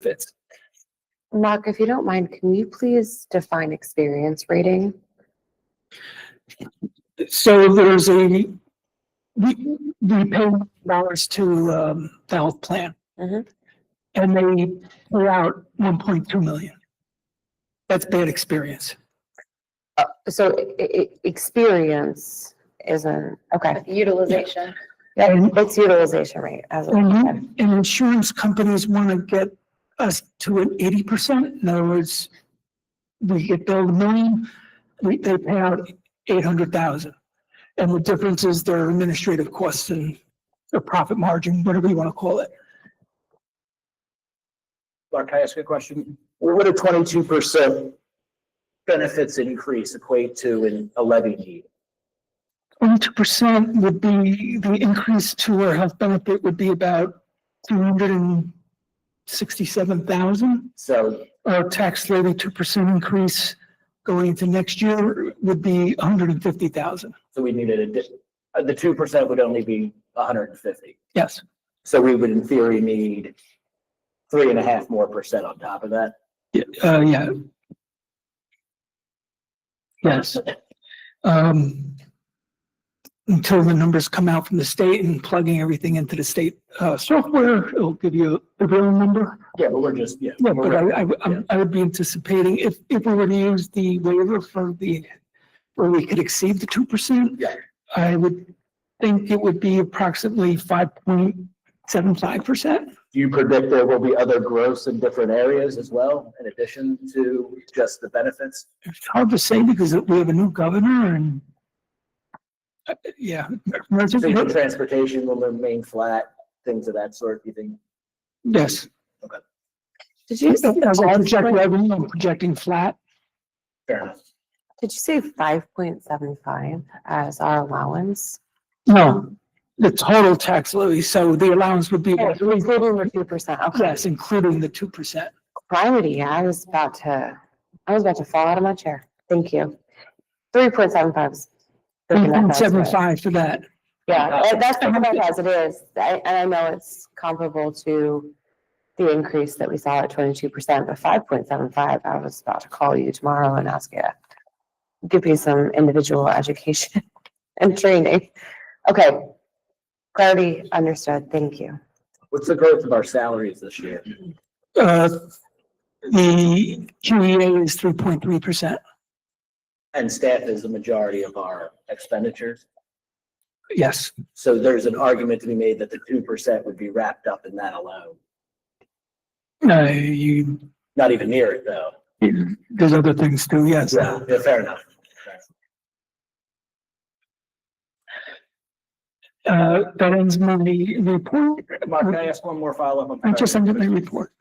benefits. Mark, if you don't mind, can you please define experience rating? So there's we pay dollars to the health plan, Mhm. and they pay out 1.2 million. That's bad experience. So experience isn't, okay. Utilization. Yeah, And- it's utilization rate as a. And insurance companies want to get us to an 80%. In other words, we get billed $1 million, they pay out 800,000. And the difference is their administrative costs and their profit margin, whatever you want to call it. Mark, can I ask you a question? What would a 22% benefits increase equate to in a levy need? 22% would be, the increase to our health benefit would be about 267,000. So, Our tax levy 2% increase going into next year would be 150,000. so we needed the 2% would only be 150. Yes. So we would in theory need 3.5% more on top of that. Yeah. Yes. Until the numbers come out from the state and plugging everything into the state software, it'll give you a real number. Yeah, but we're just, yeah. Yeah, but I would be anticipating if we were to use the waiver for where we could exceed the 2%. Yeah. I would think it would be approximately 5.75%. Do you predict there will be other growths in different areas as well, in addition to just the benefits? It's hard to say because we have a new governor and yeah. So you think transportation will remain flat, things of that sort, you think? Yes. Did you say As I project revenue, I'm projecting flat. Fair enough. Did you say 5.75 as our allowance? No, the total tax levy. So the allowance would be. Including the 2%. Okay. Yes, including the 2%. Priority. I was about to fall out of my chair. Thank you. 3.75 is. 3.75 for that. Yeah, that's as it is. And I know it's comparable to the increase that we saw at 22%, but 5.75, I was about to call you tomorrow and ask you, give you some individual education and training. Okay. Priority understood. Thank you. What's the growth of our salaries this year? The QEA is 3.3%. And staff is the majority of our expenditures. Yes. So there's an argument to be made that the 2% would be wrapped up in that alone. Not even near it though. There's other things too. Yes. Yeah, fair enough. That ends my report. Mark, can I ask one more follow-up? I just ended my report.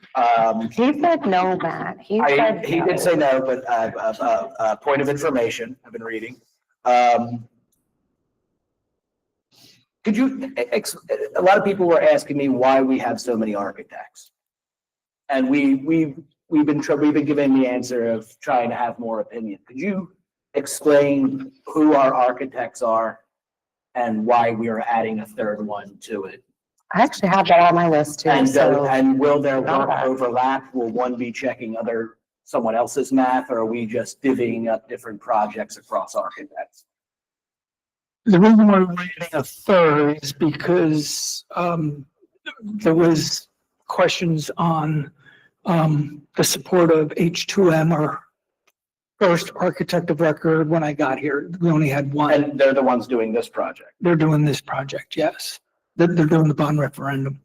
He said no, Matt. He said He no. did say no, but point of information, I've been reading. Could you, a lot of people were asking me why we have so many architects. And we've been giving the answer of trying to have more opinion. Could you explain who our architects are and why we are adding a third one to it? I actually have that on my list too. And will their Not work bad. overlap? Will one be checking someone else's math, or are we just divvying up different projects across architects? The reason why we're adding a third is because there was questions on the support of H2M, or first architect of record. When I got here, we only had one. And they're the ones doing this project. They're doing this project, yes. They're doing the bond referendum.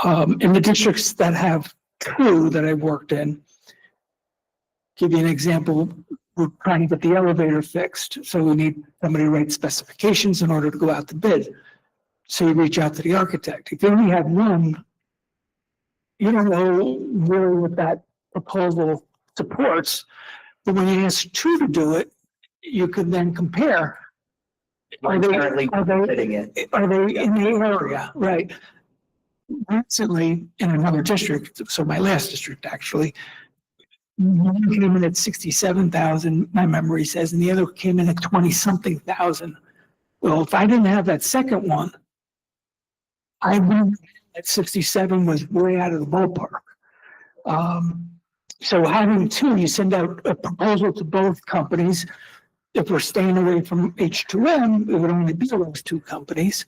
In the districts that have two that I worked in, give you an example, we're trying to get the elevator fixed. So we need somebody to write specifications in order to go out to bid. So you reach out to the architect. If you only have one, you don't know really what that proposal supports. But when you ask two to do it, you can then compare. Are they in the area? Right. Recently, in another district, so my last district actually, one came in at 67,000, my memory says, and the other came in at 20-something thousand. Well, if I didn't have that second one, I would at 67 was way out of the ballpark. So having two, you send out a proposal to both companies. If we're staying away from H2M, it would only be those two companies.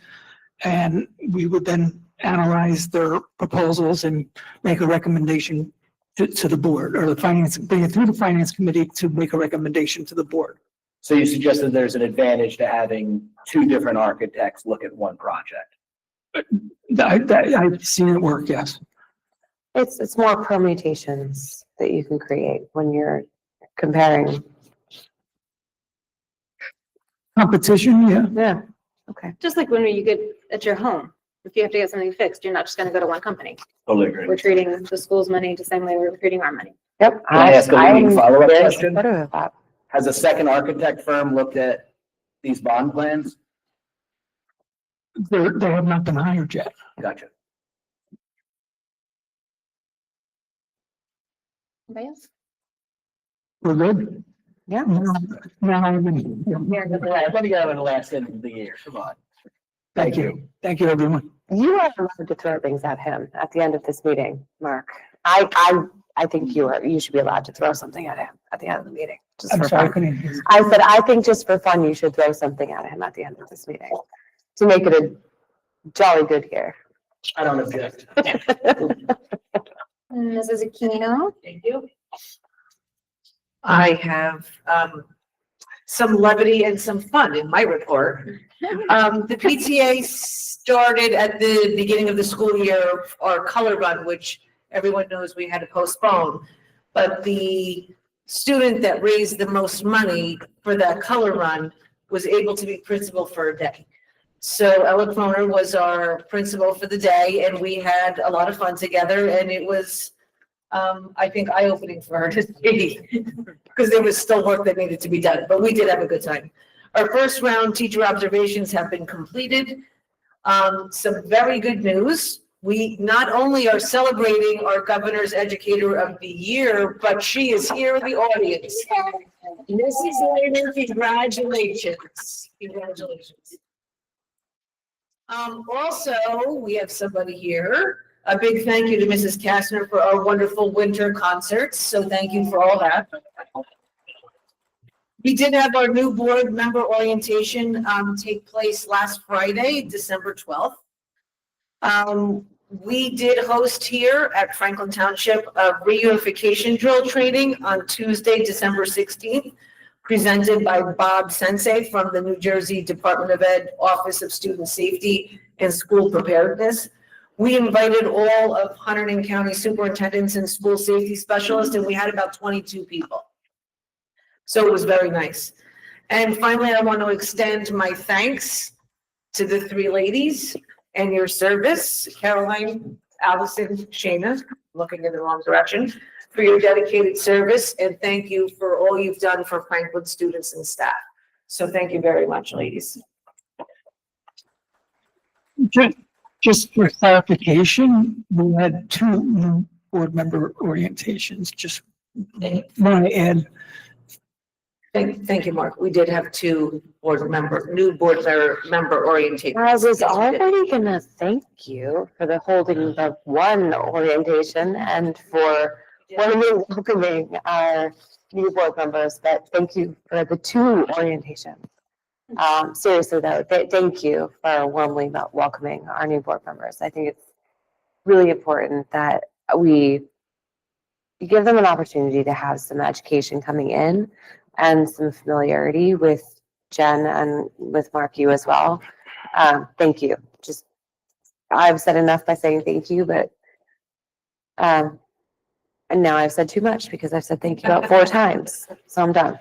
And we would then analyze their proposals and make a recommendation to the board, or the finance, bring it through the finance committee to make a recommendation to the board. So you suggested there's an advantage to having two different architects look at one project. I've seen it work, yes. It's more permutations that you can create when you're comparing. Competition, yeah. Yeah, okay. Just like when you get at your home, if you have to get something fixed, you're not just gonna go to one company. Totally agree. We're treating the school's money the same way we're treating our money. Yep. Can I ask a leading I'm follow-up very question? supportive of that. Has a second architect firm looked at these bond plans? They have not been hired yet. Gotcha. Anybody else? We're good. Yeah. Now, Let me go in the last end of the year. Come on. thank you. Thank you, everyone. You are allowed to throw things at him at the end of this meeting, Mark. I think you should be allowed to throw something at him at the end of the meeting. Just I'm for sorry, I fun. couldn't hear you. I said, I think just for fun, you should throw something at him at the end of this meeting to make it a jolly good year. I don't object. Mrs. Aquino? Thank you. I have some levity and some fun in my report. The PTA started at the beginning of the school year, our color run, which everyone knows we had to postpone. But the student that raised the most money for that color run was able to be principal for a day. So Ella Croner was our principal for the day, and we had a lot of fun together, and it was I think eye-opening for her to see, because there was still work that needed to be done, but we did have a good time. Our first round teacher observations have been completed. Some very good news. We not only are celebrating our Governor's Educator of the Year, but she is here in the audience. Mrs. Later, congratulations. Congratulations. Also, we have somebody here. A big thank you to Mrs. Kastner for our wonderful winter concerts. So thank you for all that. We did have our new board member orientation take place last Friday, December 12th. We did host here at Franklin Township a reunification drill training on Tuesday, December 16th, presented by Bob Sensei from the New Jersey Department of Ed Office of Student Safety and School Preparedness. We invited all of Hunterdon County superintendents and school safety specialists, and we had about 22 people. So it was very nice. And finally, I want to extend my thanks to the three ladies and your service, Caroline, Allison, Shana, looking in the wrong direction, for your dedicated service, and thank you for all you've done for Franklin students and staff. So thank you very much, ladies. Just for clarification, we had two new board member orientations. Just want to add. Thank you, Mark. We did have two new board member orientation. I was already gonna thank you for the holding of one orientation and for welcoming our new board members, but thank you for the two orientations. Seriously though, thank you for warmly welcoming our new board members. I think it's really important that we give them an opportunity to have some education coming in and some familiarity with Jen and with Mark, you as well. Thank you. Just, I've said enough by saying thank you, but and now I've said too much because I've said thank you about 4 times. So I'm done.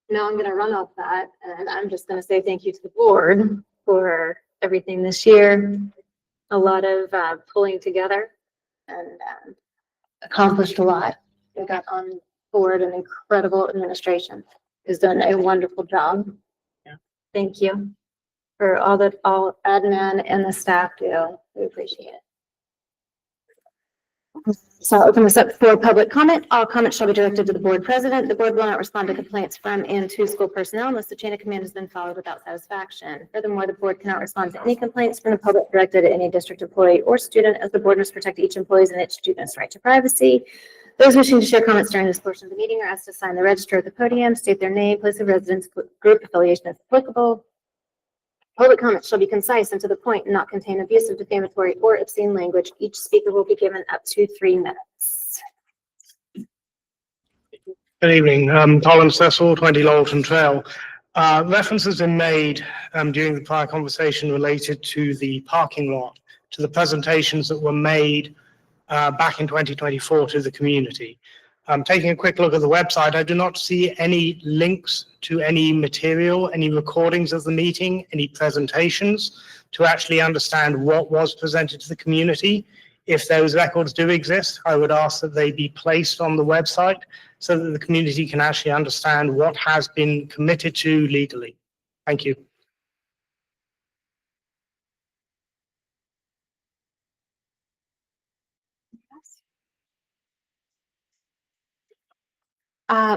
Now I'm gonna run off that, and I'm just gonna say thank you to the board for everything this year. A lot of pulling together and accomplished a lot. We got on board an incredible administration who's done a wonderful job. Yeah. Thank you for all that all admin and the staff do. We appreciate it. So I'll open this up for public comment. All comments shall be directed to the board president. The board will not respond to complaints from and to school personnel unless the chain of command has been followed without satisfaction. Furthermore, the board cannot respond to any complaints from the public directed at any district employee or student, as the board must protect each employee's and each student's right to privacy. Those wishing to share comments during this portion of the meeting are asked to sign the register at the podium, state their name, place of residence, group affiliation if applicable. Public comments shall be concise and to the point and not contain abusive, defamatory, or obscene language. Each speaker will be given up to 3 minutes. Good evening, Colin Cecil, 20 Lowellton Trail. Reference has been made during the prior conversation related to the parking lot, to the presentations that were made back in 2024 to the community. Taking a quick look at the website, I do not see any links to any material, any recordings of the meeting, any presentations to actually understand what was presented to the community. If those records do exist, I would ask that they be placed on the website so that the community can actually understand what has been committed to legally. Thank you.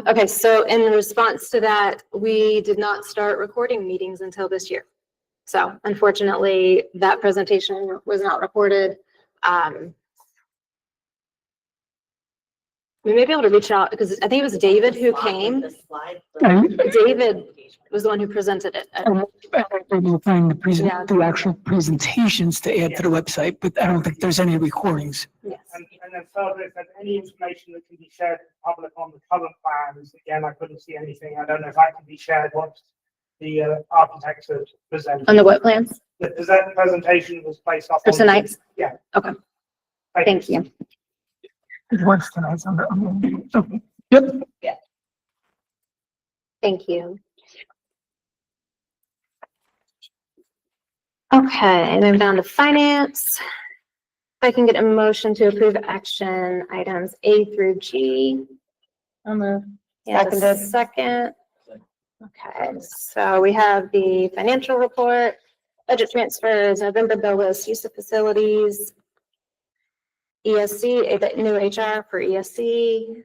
Okay, so in response to that, we did not start recording meetings until this year. So unfortunately, that presentation was not recorded. We may be able to reach out because I think it was David who came. David was the one who presented it. We'll find Yeah. the actual presentations to add to the website, but I don't think there's any recordings. Yes. And then further, if there's any information that can be shared with the public on the current plans, again, I couldn't see anything. I don't know if that can be shared once the architects have presented. On the what plans Because that presentation was placed up for on. tonight's? Yeah. Okay, thank you. Once tonight's on the, okay. Yep. Thank you. Okay, moving down to finance. If I can get a motion to approve action items A through G. Seconded. Second. Okay, so we have the financial report, budget transfers, November bill list, use of facilities, ESC, the new HR for ESC,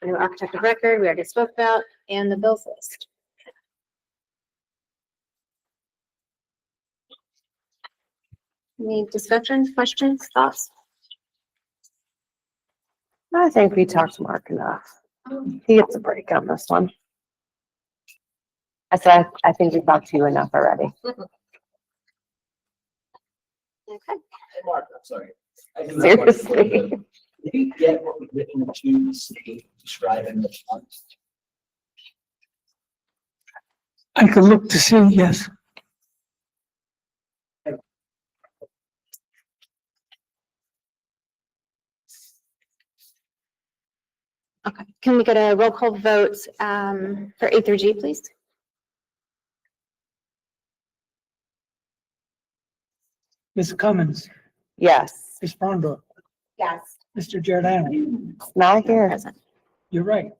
new architect of record, we already spoke about, and the bills list. Any discussion, questions, thoughts? I think we talked to Mark enough. He gets a break on this one. I said, I think we talked to you enough already. Okay. Mark, I'm sorry. I do have one for you. Seriously. Did you get what we've written to the state describing the funds? I could look to see, yes. Okay, can we get a roll call vote for A through G, please? Ms. Cummins, Yes, Ms. Frondor, Yes. Mr. Giordano, not here. Present. you're right.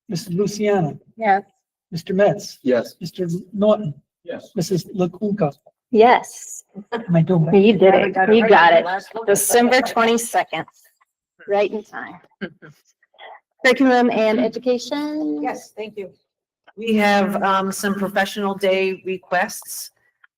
Mrs. Luciano, Yes. Mr. Metz, Yes. Mr. Norton, Yes. Mrs. LaCunca. Yes, Am I doing that? you did it, you got it. December 22nd, right in time. Curriculum and education? Yes, thank you. We have some professional day requests.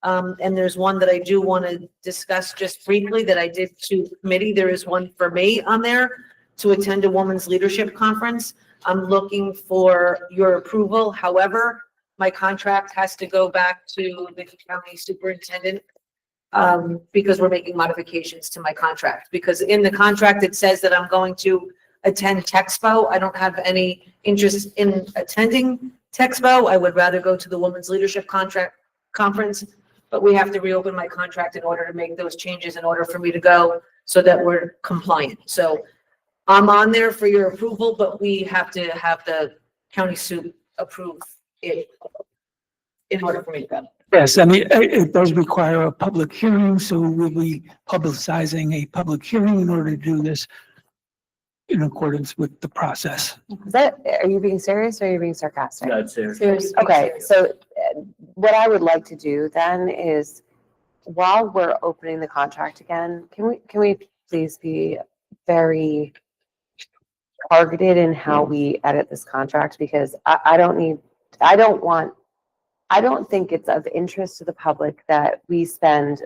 And there's one that I do want to discuss just briefly that I did to committee. There is one for me on there to attend a women's leadership conference. I'm looking for your approval. However, my contract has to go back to the county superintendent because we're making modifications to my contract. Because in the contract, it says that I'm going to attend Texpo. I don't have any interest in attending Texpo. I would rather go to the Women's Leadership Conference, but we have to reopen my contract in order to make those changes in order for me to go so that we're compliant. So I'm on there for your approval, but we have to have the county sup approve it in order for me to go. Yes, I mean, it does require a public hearing, so we'll be publicizing a public hearing in order to do this in accordance with the process. Is that, are you being serious or are you being sarcastic? No, it's there. Seriously. Okay, so what I would like to do then is while we're opening the contract again, can we please be very targeted in how we edit this contract? Because I don't think it's of interest to the public that we spend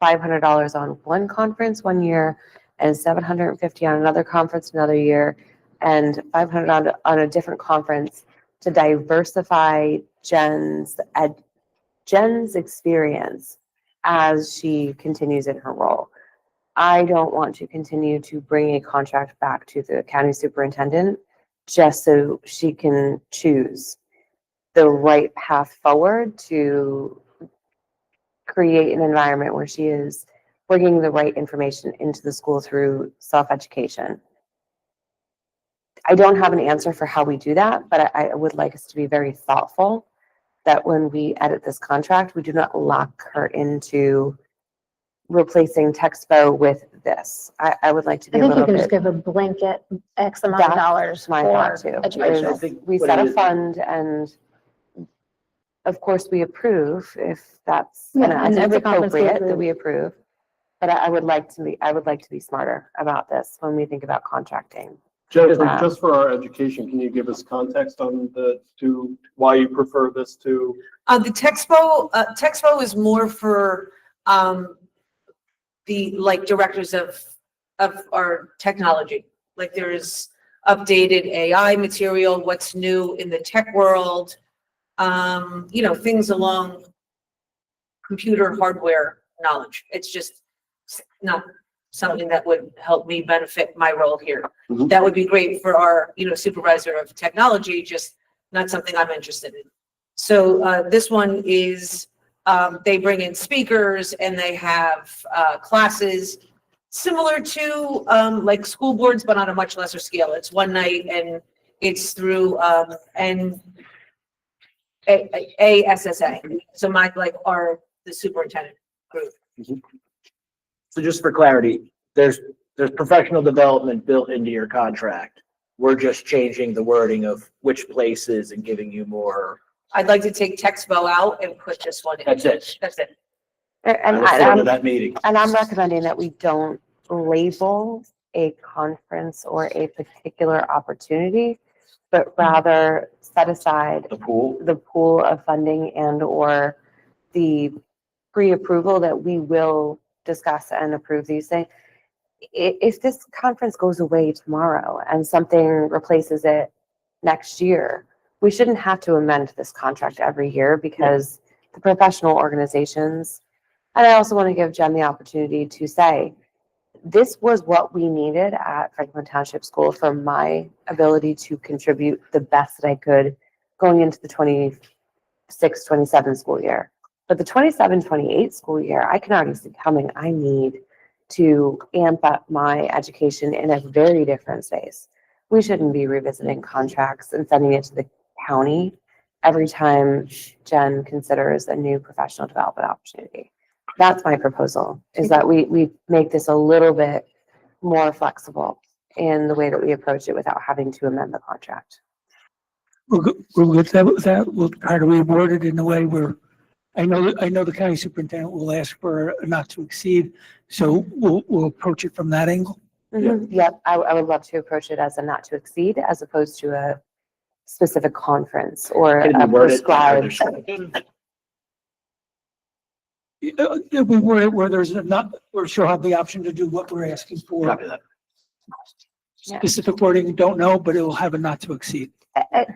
$500 on one conference one year and $750 on another conference another year and $500 on a different conference to diversify Jen's experience as she continues in her role. I don't want to continue to bring a contract back to the county superintendent just so she can choose the right path forward to create an environment where she is bringing the right information into the school through self-education. I don't have an answer for how we do that, but I would like us to be very thoughtful that when we edit this contract, we do not lock her into replacing Texpo with this. I would like to be I a think you little can just bit, give a blanket X amount of That's dollars my for thought too. education. I is think we what set it a is- fund and of course we approve if that's, Yeah, and I and think it's every conference we appropriate that approve. we approve. But I would like to be smarter about this when we think about contracting. Jennifer, Yeah. just for our education, can you give us context on why you prefer this to? The Texpo is more for, the, like, directors of our technology. Like, there's updated AI material, what's new in the tech world, things along computer hardware knowledge. It's just not something that would help me benefit my role here. Mhm. That would be great for our, supervisor of technology, just not something I'm interested in. So, this one is, they bring in speakers and they have, classes similar to, like school boards, but on a much lesser scale. It's one night and it's through, ASSA. So the superintendent group. So just for clarity, there's professional development built into your contract. We're just changing the wording of which places and giving you more. I'd like to take Texpo out and put this one in. That's it. That's it. I look forward to that meeting. And I'm recommending that we don't label a conference or a particular opportunity, but rather set aside The pool. the pool of funding and or the pre-approval that we will discuss and approve these things. If this conference goes away tomorrow and something replaces it next year, we shouldn't have to amend this contract every year because the professional organizations, and I also want to give Jen the opportunity to say, this was what we needed at Franklin Township School for my ability to contribute the best that I could going into the 26-27 school year. But the 27-28 school year, I can already see coming. I need to amp up my education in a very different space. We shouldn't be revisiting contracts and sending it to the county every time Jen considers a new professional development opportunity. That's my proposal, is that we make this a little bit more flexible in the way that we approach it without having to amend the contract. We'll go with that. We'll try to reword it in a way where I know the county superintendent will ask for a not to exceed, so we'll approach it from that angle. Yep, I would love to approach it as a not to exceed as opposed to a specific conference or Can you a word it better? prescribed. Yeah, we word it where there's not, where she'll have the option to do what we're asking for. Copy that. Yeah. Specific wording, don't know, but it will have a not to exceed.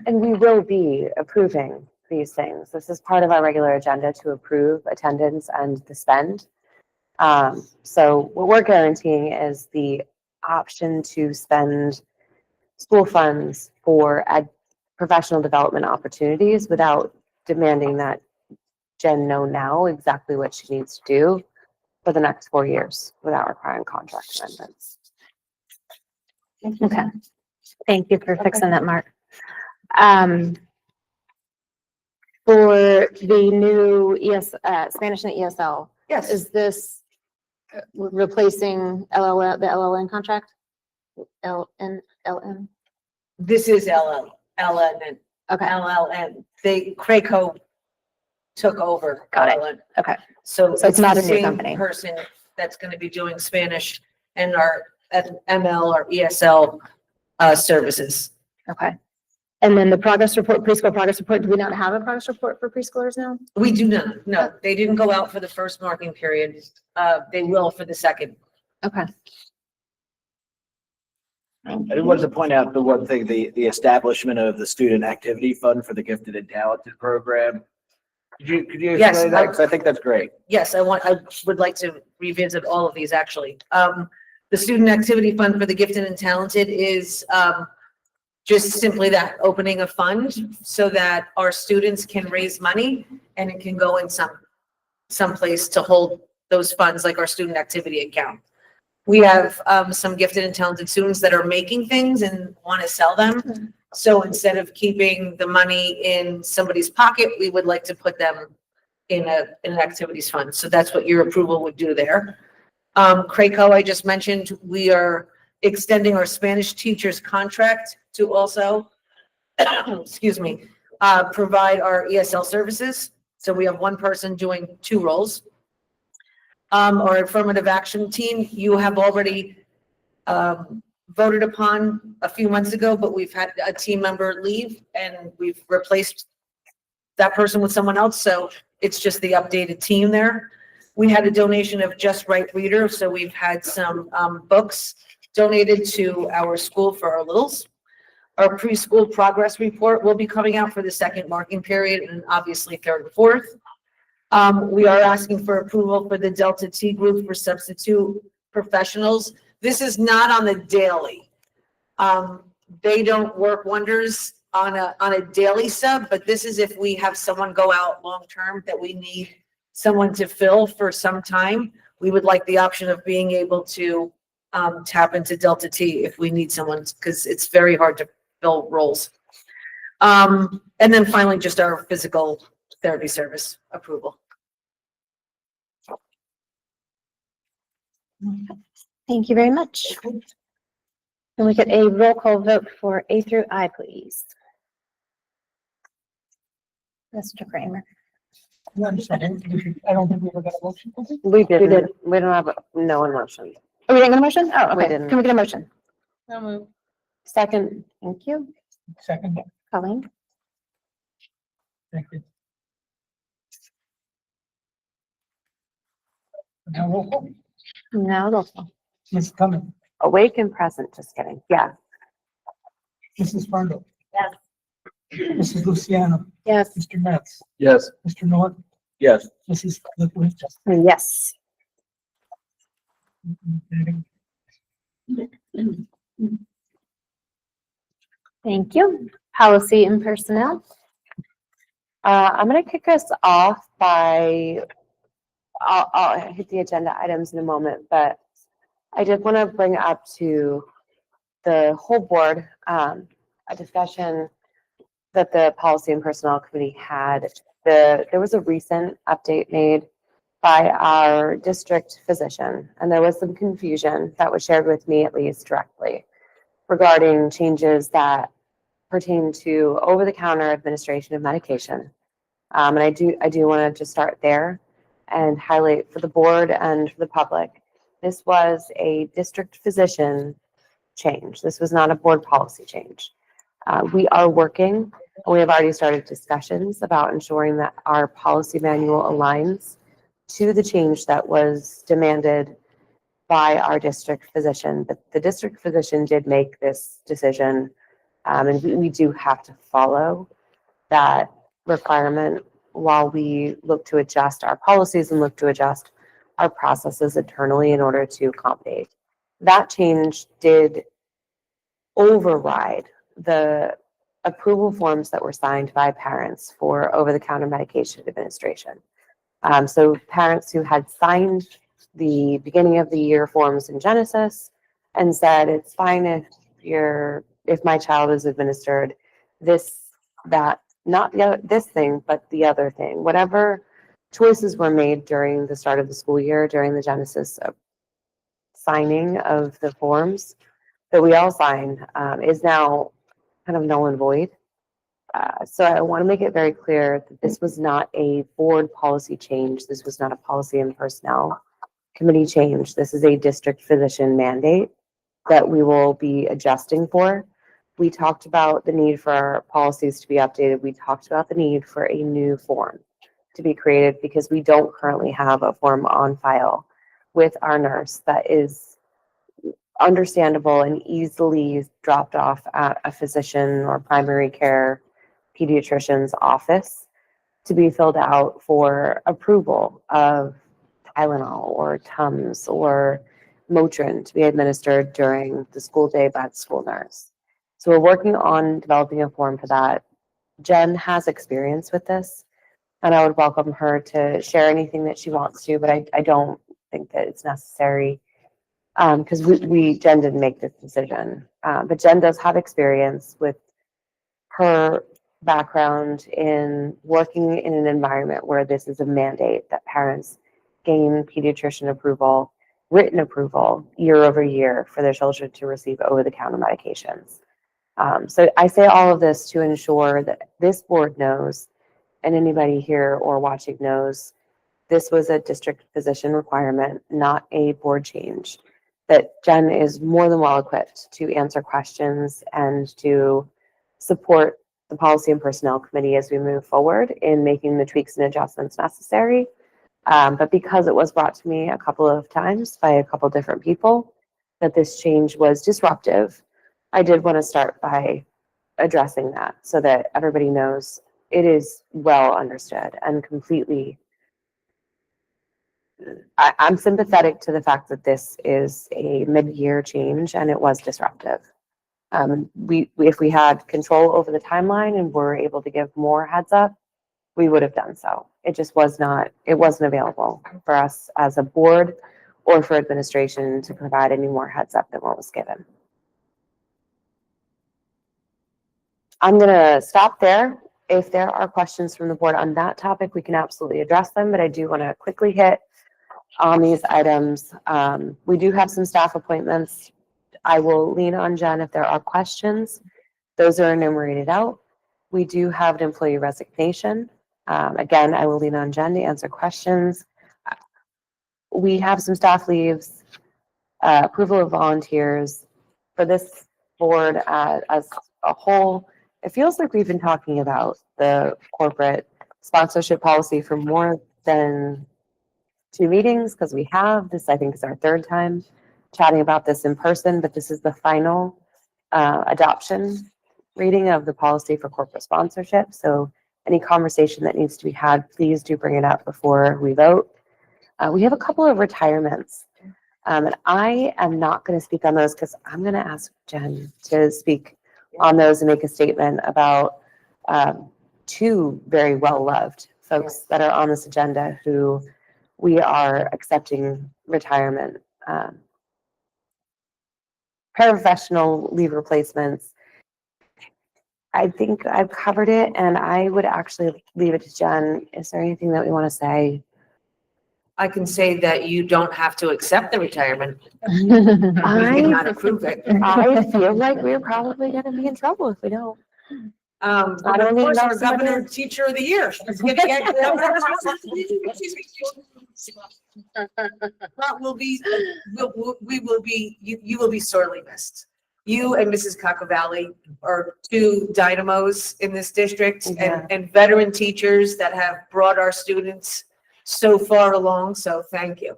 And we will be approving these things. This is part of our regular agenda to approve attendance and the spend. So what we're guaranteeing is the option to spend school funds for professional development opportunities without demanding that Jen know now exactly what she needs to do for the next 4 years without requiring contract amendments. Okay. Thank you for fixing that, Mark. For the new Spanish and ESL, Yes. is this replacing the LLN contract? LN? This is LLN. Okay, LLN. Craco took over. Got it. Garland. Okay. So So it's not the a new same company. Person that's gonna be doing Spanish and our ML or ESL services. Okay. And then the progress report, preschool progress report, do we not have a progress report for preschoolers now? We do not, no, they didn't go out for the first marking period. They will for the second. Okay. I did want to point out the one thing, the establishment of the student activity fund for the gifted and talented program. Could you Yes, explain that? 'Cause I think that's great. Yes, I would like to revisit all of these actually. The student activity fund for the gifted and talented is, just simply that, opening a fund so that our students can raise money and it can go in some place to hold those funds, like our student activity account. We have, some gifted and talented students that are making things and want to sell them. So instead of keeping the money in somebody's pocket, we would like to put them in an activities fund. So that's what your approval would do there. Craco, I just mentioned, we are extending our Spanish teachers contract to also, excuse me, provide our ESL services. So we have one person doing two roles. Our affirmative action team, you have already voted upon a few months ago, but we've had a team member leave and we've replaced that person with someone else. So it's just the updated team there. We had a donation of Just Right Reader. So we've had some books donated to our school for our littles. Our preschool progress report will be coming out for the second marking period and obviously third and fourth. We are asking for approval for the Delta T group for substitute professionals. This is not on the daily. They don't work wonders on a daily sub, but this is if we have someone go out long-term that we need someone to fill for some time. We would like the option of being able to tap into Delta T if we need someone, because it's very hard to fill roles. And then finally, just our physical therapy service approval. Thank you very much. Can we get a roll call vote for A through I, please? Mr. Kramer. I don't think we ever got a motion. We did. We don't have, no one motioned. Oh, we didn't get a motion? Oh, We okay. didn't. Can we get a motion? So moved. Second, thank you. Second, Colleen? thank you. Now roll call. No, roll call. Ms. Cummings, Awake and present, just kidding. Yeah. Mrs. Fargo. Yes. Mrs. Luciano, Yes. Mr. Metz, Yes. Mr. Norton, Yes. Mrs. Lickowitz. Yes. Thank you. Policy and personnel. I'm gonna kick us off by, I'll hit the agenda items in a moment, but I did want to bring up to the whole board, a discussion that the Policy and Personnel Committee had. There was a recent update made by our district physician, and there was some confusion that was shared with me, at least directly, regarding changes that pertain to over-the-counter administration of medication. And I do want to just start there and highlight for the board and for the public, this was a district physician change. This was not a board policy change. We are working, we have already started discussions about ensuring that our policy manual aligns to the change that was demanded by our district physician. But the district physician did make this decision, and we do have to follow that requirement while we look to adjust our policies and look to adjust our processes internally in order to accommodate. That change did override the approval forms that were signed by parents for over-the-counter medication administration. So parents who had signed the beginning of the year forms in Genesis and said, it's fine if my child is administered this, that, not this thing, but the other thing. Whatever choices were made during the start of the school year, during the Genesis of signing of the forms that we all sign, is now kind of null and void. So I want to make it very clear that this was not a board policy change. This was not a policy and personnel committee change. This is a district physician mandate that we will be adjusting for. We talked about the need for our policies to be updated. We talked about the need for a new form to be created because we don't currently have a form on file with our nurse that is understandable and easily dropped off at a physician or primary care pediatrician's office to be filled out for approval of Tylenol or Tums or Motrin to be administered during the school day by the school nurse. So we're working on developing a form for that. Jen has experience with this, and I would welcome her to share anything that she wants to, but I don't think that it's necessary because Jen didn't make this decision. But Jen does have experience with her background in working in an environment where this is a mandate that parents gain pediatrician approval, written approval year over year for their children to receive over-the-counter medications. So I say all of this to ensure that this board knows, and anybody here or watching knows, this was a district physician requirement, not a board change. That Jen is more than well equipped to answer questions and to support the Policy and Personnel Committee as we move forward in making the tweaks and adjustments necessary. But because it was brought to me a couple of times by a couple different people that this change was disruptive, I did want to start by addressing that so that everybody knows it is well understood and completely. I'm sympathetic to the fact that this is a mid-year change and it was disruptive. If we had control over the timeline and were able to give more heads up, we would have done so. It just was not, it wasn't available for us as a board or for administration to provide any more heads up than what was given. I'm gonna stop there. If there are questions from the board on that topic, we can absolutely address them, but I do want to quickly hit on these items. We do have some staff appointments. I will lean on Jen if there are questions. Those are enumerated out. We do have an employee resignation. Again, I will lean on Jen to answer questions. We have some staff leaves, approval of volunteers. For this board as a whole, it feels like we've been talking about the corporate sponsorship policy for more than 2 meetings, because we have this, I think is our 3rd time chatting about this in person, but this is the final adoption reading of the policy for corporate sponsorship. So any conversation that needs to be had, please do bring it up before we vote. We have a couple of retirements, and I am not going to speak on those because I'm going to ask Jen to speak on those and make a statement about 2 very well-loved folks that are on this agenda who we are accepting retirement. Paraprofessional leave replacements. I think I've covered it, and I would actually leave it to Jen. Is there anything that we want to say? I can say that you don't have to accept the retirement. You did not approve it. I feel like we're probably going to be in trouble if we don't. But I don't of need course, to know our somebody governor, else. teacher of the year. is gonna get But you will be sorely missed. You and Mrs. Cacavalli are 2 dynamos in this district Yeah. and veteran teachers that have brought our students so far along. So thank you.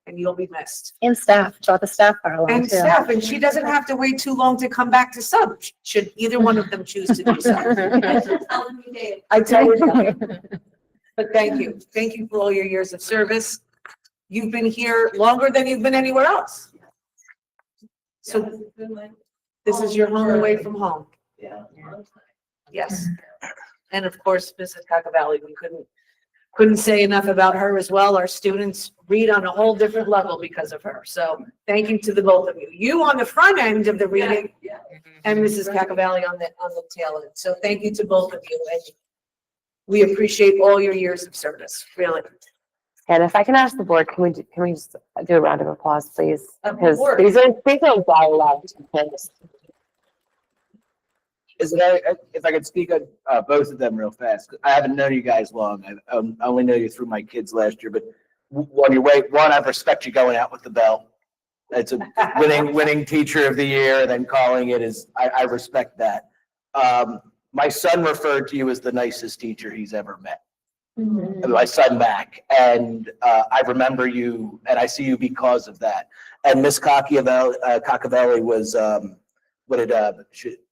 And you'll be missed. And staff, brought the staff far along And too. staff, and she doesn't have to wait too long to come back to sub, should either one of them choose to do so. I tell you that. But thank you. Thank you for all your years of service. You've been here longer than you've been anywhere else. So this is your home away from home. Yes. And of course, Mrs. Cacavalli, we couldn't say enough about her as well. Our students read on a whole different level because of her. So thank you to the both of you. You on the front end of the reading and Mrs. Cacavalli on the tail end. So thank you to both of you. And we appreciate all your years of service, really. And if I can ask the board, can we just do a round of applause, please? Of Because course. these are well loved. Is it, if I could speak on both of them real fast? I haven't known you guys long. I only know you through my kids last year, but on your way, one, I respect you going out with the bell. It's a winning teacher of the year, and then calling it is, I respect that. My son referred to you as the nicest teacher he's ever met. My son back, and I remember you, and I see you because of that. And Miss Cacavelli was,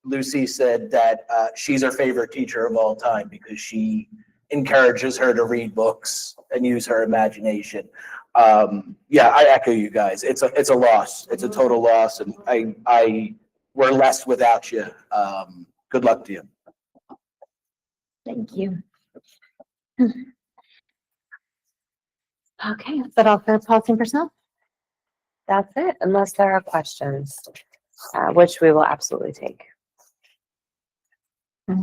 Lucy said that she's her favorite teacher of all time because she encourages her to read books and use her imagination. Yeah, I echo you guys. It's a loss. It's a total loss, and we're less without you. Good luck to you. Thank you. Okay, is that all for policy and personnel? That's it, unless there are questions, which we will absolutely take. We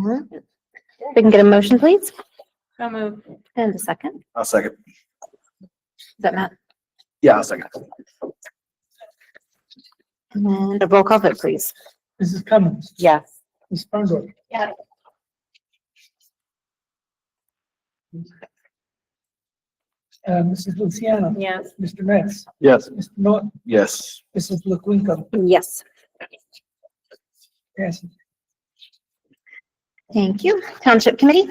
can get a motion, please. So moved. And a second. I'll second. Is that Matt? Yeah, I'll second. And a roll call vote, please. Mrs. Cummings, Yes. Ms. Farnsworth. Yeah. Mrs. Luciano. Yes. Mr. Metz, Yes. Mr. Norton, Yes. Mrs. LaQuinco. Yes. Yes. Thank you. Township Committee?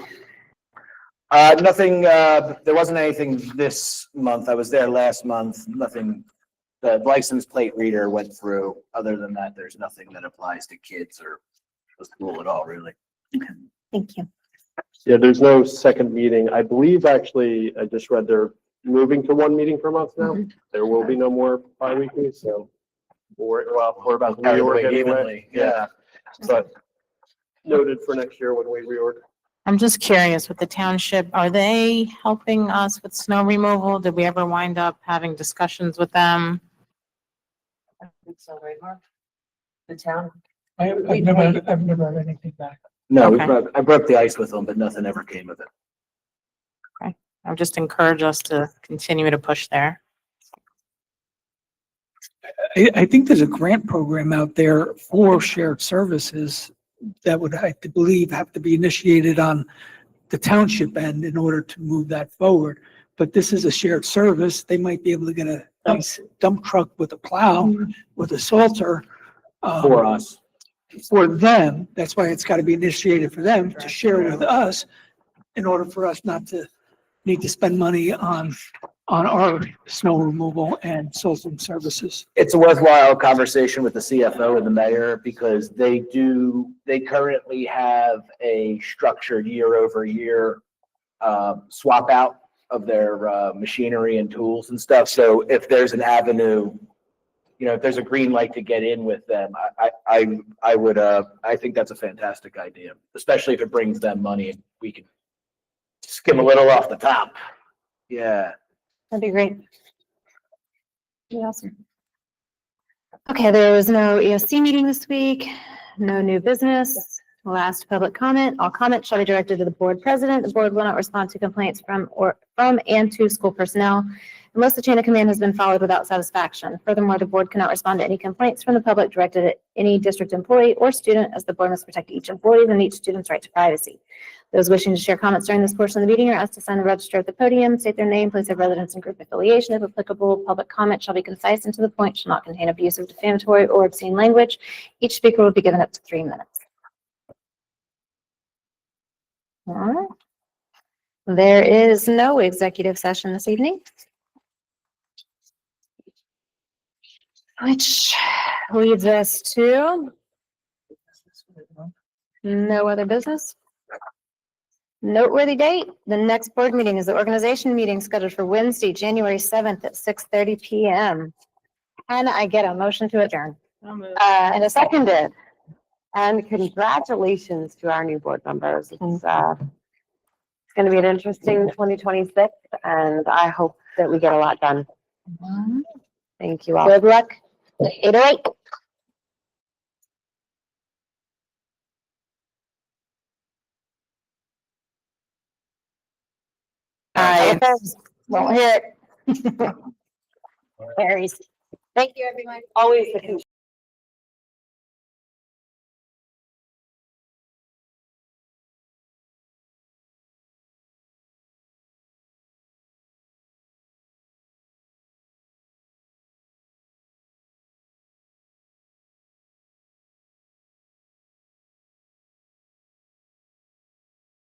Nothing, there wasn't anything this month. I was there last month. Nothing, the license plate reader went through. Other than that, there's nothing that applies to kids or the school at all, really. Thank you. Yeah, there's no second meeting. I believe actually, I just read they're moving to one meeting per month now. There will be no more bi-weekly, so we're about to reorg anyway. Yeah. But noted for next year when we reorg. I'm just curious with the township, are they helping us with snow removal? Did we ever wind up having discussions with them? I think so, right, Mark? The town? I've never had anything back. No, Okay. I broke the ice with them, but nothing ever came of it. I would just encourage us to continue to push there. I think there's a grant program out there for shared services that would, I believe, have to be initiated on the township end in order to move that forward. But this is a shared service. They might be able to get a nice dump truck with a plow, with a salter. For us. For them. That's why it's got to be initiated for them to share with us in order for us not to need to spend money on our snow removal and salting services. It's a worthwhile conversation with the CFO and the mayor because they currently have a structured year over year swap out of their machinery and tools and stuff. So if there's an avenue, if there's a green light to get in with them, I think that's a fantastic idea, especially if it brings them money and we can skim a little off the top. Yeah. That'd be great. Be awesome. Okay, there was no EOC meeting this week, no new business. Last public comment. All comments shall be directed to the board president. The board will not respond to complaints from and to school personnel unless the chain of command has been followed without satisfaction. Furthermore, the board cannot respond to any complaints from the public directed at any district employee or student, as the board must protect each employee's and each student's right to privacy. Those wishing to share comments during this portion of the meeting are asked to sign the register at the podium, state their name, place of residence, and group affiliation. If applicable, public comment shall be concise and to the point, shall not contain abusive, defamatory, or obscene language. Each speaker will be given up to 3 minutes. All right. There is no executive session this evening. Which leads us to no other business. Noteworthy date, the next board meeting is the organization meeting scheduled for Wednesday, January 7th at 6:30 PM. Can I get a motion to adjourn? And a seconded. And congratulations to our new board members. It's going to be an interesting 2026, and I hope that we get a lot done. Thank you all. Good luck. 808. Aye. Won't hear it. Carries. Thank you, everyone. Always the